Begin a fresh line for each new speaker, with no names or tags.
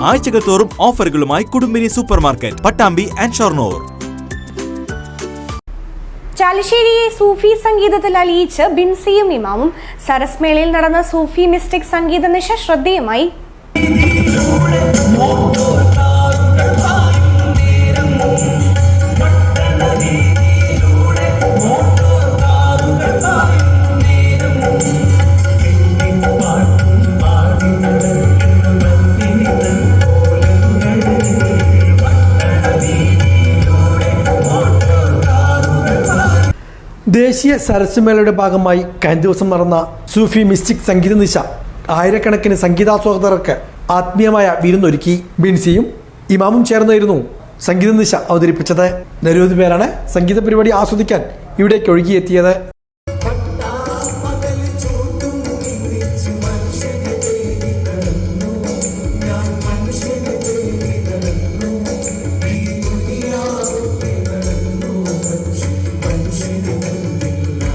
ആഴ്ചകൾ തോറും ഓഫറുകളുമായി Kudumbini super market, Pattambi and Shoranur.
ചാലിശ്ശേരിയെ സൂഫി സംഗീതത്തിൽ അലിയിച്ച് ബിൻസിയും ഇമാമും. സരസ് മേളയിൽ നടന്ന സൂഫി മിസ്റ്റിക് സംഗീത നിശ ശ്രദ്ധേയമായി.
ദേശീയ സരസ് മേളയുടെ ഭാഗമായി കഴിഞ്ഞ ദിവസം നടന്ന സൂഫി മിസ്റ്റിക് സംഗീത നിശ ആയിരക്കണക്കിന് സംഗീതാസ്വാദകർക്ക് ആത്മീയമായ വിരുന്നൊരുക്കി. ബിൻസിയും ഇമാമും ചേർന്നായിരുന്നു സംഗീത നിശ അവതരിപ്പിച്ചത്. നിരവധി പേരാണ് സംഗീത പരിപാടി ആസ്വദിക്കാൻ ഇവിടേക്ക് ഒഴുകിയെത്തിയത്.